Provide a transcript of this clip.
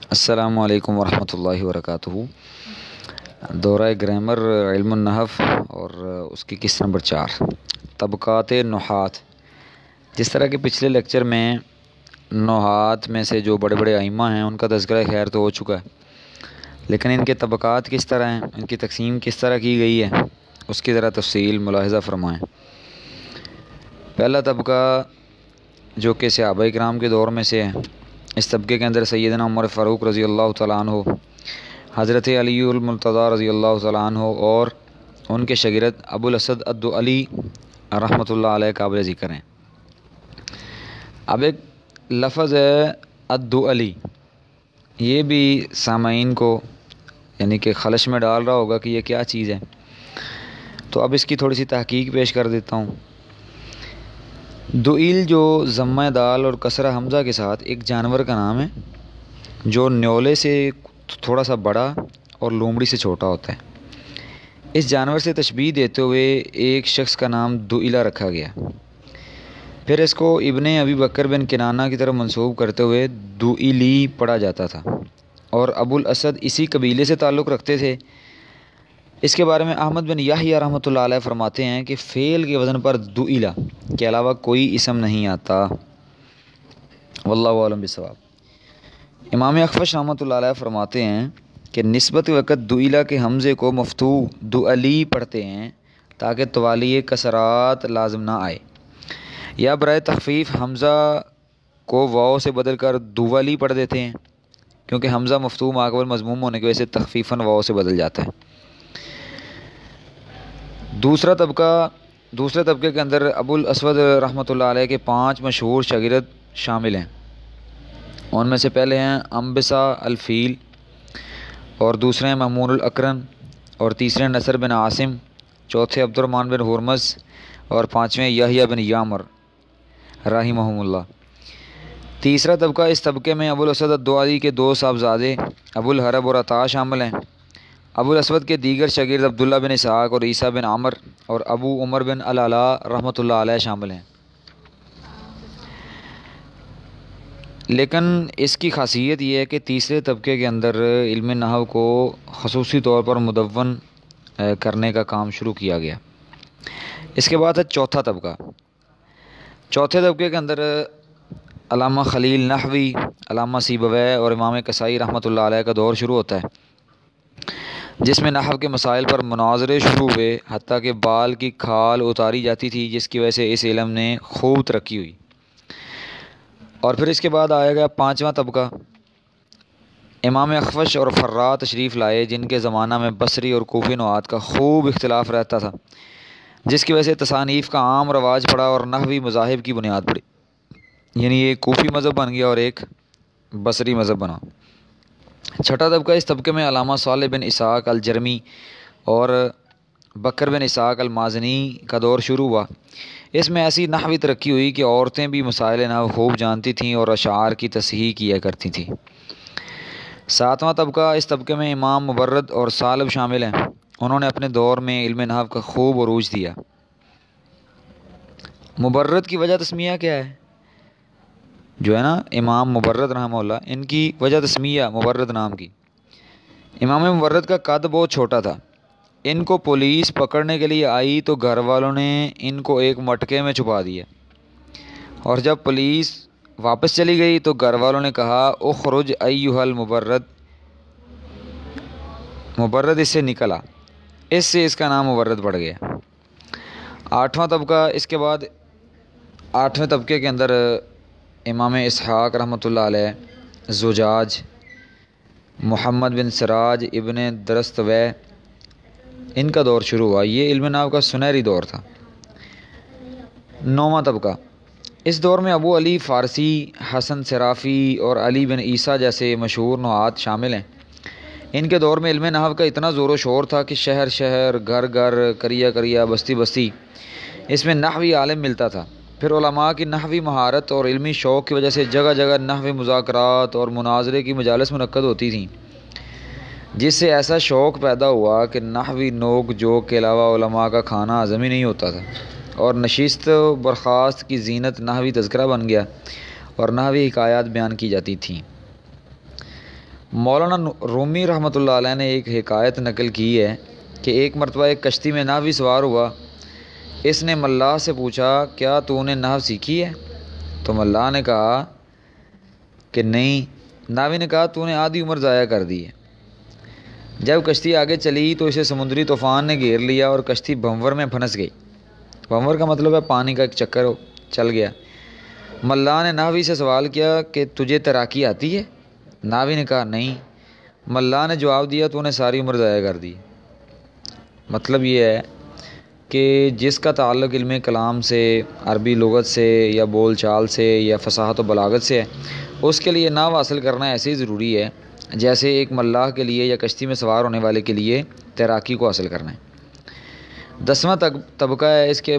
السلام علیکم ورحمۃ اللہ وبرکاتہ۔ دورہ گرامر علم النحو اور اس کی قسط نمبر 4 طبقات نحات۔ جس طرح کہ پچھلے لیکچر میں نحات میں سے جو بڑے بڑے ائمہ ہیں ان کا تذکرہ خیر تو ہو چکا ہے، لیکن ان کے طبقات کس طرح ہیں، ان کی تقسیم کس طرح کی گئی ہے، اس کی ذرا تفصیل ملاحظہ فرمائیں۔ پہلا طبقہ جو کہ صحابہ کرام کے دور میں سے ہے، اس طبقے کے اندر سیدنا عمر فاروق رضی اللہ تعالیٰ عنہ، حضرت علی المرتضیٰ رضی اللہ تعالیٰ عنہ اور ان کے شاگرد ابو الاسد الدؤلی رحمۃ اللہ علیہ قابل ذکر ہیں۔ اب ایک لفظ ہے الدؤلی، یہ بھی سامعین کو یعنی کہ خلش میں ڈال رہا ہوگا کہ یہ کیا چیز ہے، تو اب اس کی تھوڑی سی تحقیق پیش کر دیتا ہوں۔ دؤیل جو ضمہ دال اور کسرہ حمزہ کے ساتھ ایک جانور کا نام ہے جو نیولے سے تھوڑا سا بڑا اور لومڑی سے چھوٹا ہوتا ہے۔ اس جانور سے تشبیہ دیتے ہوئے ایک شخص کا نام دؤیلہ رکھا گیا، پھر اس کو ابن ابی بکر بن کنانہ کی طرف منسوب کرتے ہوئے دؤیلی پڑھا جاتا تھا، اور ابو الاسد اسی قبیلے سے تعلق رکھتے تھے۔ اس کے بارے میں احمد بن یحییٰ رحمۃ اللہ علیہ فرماتے ہیں کہ فعل کے وزن پر دؤیلہ کے علاوہ کوئی اسم نہیں آتا، واللہ اعلم بالصواب۔ امام اخفش رحمۃ اللہ علیہ فرماتے ہیں کہ نسبت وقت دؤیلہ کے حمزے کو مفتوح دؤلی پڑھتے ہیں تاکہ توالی کسرات لازم نہ آئے، یا برائے تخفیف حمزہ کو واو سے بدل کر دولی پڑھ دیتے ہیں، کیونکہ حمزہ مفتوح ماقبل مضموم ہونے کی وجہ سے تخفیفاً واو سے بدل جاتا ہے۔ دوسرے طبقے کے اندر ابو الاسود رحمۃ اللہ علیہ کے 5 مشہور شاگرد شامل ہیں۔ ان میں سے پہلے ہیں انبسا الفیل، اور دوسرے ہیں مامون الاقرن، اور تیسرے نصر بن عاصم، چوتھے عبد الرحمن بن ہرمز، اور پانچویں یحییٰ بن یامر رحمہم اللہ۔ تیسرا طبقہ، اس طبقے میں ابو الاسود الدؤلی کے 2 صاحبزادے ابو الحرب اور عطا شامل ہیں۔ ابو الاسود کے دیگر شاگرد عبداللہ بن اسحاق اور عیسیٰ بن عمر اور ابو عمر بن العلاء رحمۃ اللہ علیہ شامل ہیں۔ لیکن اس کی خاصیت یہ ہے کہ تیسرے طبقے کے اندر علم نحو کو خصوصی طور پر مدون کرنے کا کام شروع کیا گیا۔ اس کے بعد ہے چوتھا طبقہ۔ چوتھے طبقے کے اندر علامہ خلیل نحوی، علامہ سیبویہ اور امام کسائی رحمۃ اللہ علیہ کا دور شروع ہوتا ہے، جس میں نحو کے مسائل پر مناظرے شروع ہوئے، حتیٰ کہ بال کی کھال اتاری جاتی تھی، جس کی وجہ سے اس علم نے خوب ترقی ہوئی۔ اور پھر اس کے بعد آئے گا 5واں طبقہ۔ امام اخفش اور فرا تشریف لائے، جن کے زمانہ میں بصری اور کوفی نحات کا خوب اختلاف رہتا تھا، جس کی وجہ سے تصانیف کا عام رواج پڑا اور نحوی مذاہب کی بنیاد پڑی، یعنی ایک کوفی مذہب بن گیا اور ایک بصری مذہب بنا۔ چھٹا طبقہ، اس طبقے میں علامہ صالح بن اسحاق الجرمی اور بکر بن اسحاق المازنی کا دور شروع ہوا۔ اس میں ایسی نحوی ترقی ہوئی کہ عورتیں بھی مسائل نحو خوب جانتی تھیں اور اشعار کی تصحیح کیا کرتی تھیں۔ ساتواں طبقہ، اس طبقے میں امام مبرد اور ثعلب شامل ہیں۔ انہوں نے اپنے دور میں علم نحو کا خوب عروج دیا۔ مبرد کی وجہ تسمیہ کیا ہے؟ جو ہے نا امام مبرد رحمہ اللہ، ان کی وجہ تسمیہ مبرد نام کی۔ امام مبرد کا قد بہت چھوٹا تھا۔ ان کو پولیس پکڑنے کے لیے آئی تو گھر والوں نے ان کو ایک مٹکے میں چھپا دیا، اور جب پولیس واپس چلی گئی تو گھر والوں نے کہا اخرج ایھا المبرد، مبرد اس سے نکلا، اس سے اس کا نام مبرد پڑ گیا۔ 8واں طبقہ، اس کے بعد 8ویں طبقے کے اندر امام اسحاق رحمۃ اللہ علیہ، زجاج، محمد بن سراج ابن درستوے، ان کا دور شروع ہوا۔ یہ علم نحو کا سنہری دور تھا۔ 9واں طبقہ، اس دور میں ابو علی فارسی، حسن صرافی اور علی بن عیسیٰ جیسے مشہور نحات شامل ہیں۔ ان کے دور میں علم نحو کا اتنا زور و شور تھا کہ شہر شہر، گھر گھر، قریہ قریہ، بستی بستی اس میں نحوی عالم ملتا تھا۔ پھر علماء کی نحوی مہارت اور علمی شوق کی وجہ سے جگہ جگہ نحوی مذاکرات اور مناظرے کی مجالس منعقد ہوتی تھیں، جس سے ایسا شوق پیدا ہوا کہ نحوی نوک جوک کے علاوہ علماء کا کھانا ہضم ہی نہیں ہوتا تھا، اور نشست و برخاست کی زینت نحوی تذکرہ بن گیا اور نحوی حکایات بیان کی جاتی تھیں۔ مولانا رومی رحمۃ اللہ علیہ نے ایک حکایت نقل کی ہے کہ ایک مرتبہ ایک کشتی میں ناوی سوار ہوا. اس نے ملاح سے پوچھا کیا تو نے نحو سیکھی ہے؟ تو ملاح نے کہا کہ نہیں. ناوی نے کہا تو نے آدھی عمر ضائع کر دی ہے. جب کشتی آگے چلی تو اسے سمندری طوفان نے گھیر لیا اور کشتی بھنور میں پھنس گئی. بھنور کا مطلب ہے پانی کا ایک چکر چل گیا. ملاح نے ناوی سے سوال کیا کہ تجھے تیراکی آتی ہے؟ ناوی نے کہا نہیں. ملاح نے جواب دیا تو نے ساری عمر ضائع کر دی. مطلب یہ ہے کہ جس کا تعلق علم کلام سے، عربی لغت سے یا بول چال سے یا فصاحت و بلاغت سے ہے، اس کے لیے نحو حاصل کرنا ایسے ہی ضروری ہے جیسے ایک ملاح کے لیے یا کشتی میں سوار ہونے والے کے لیے تیراکی کو حاصل کرنا ہے. 10واں طبقہ ہے اس کے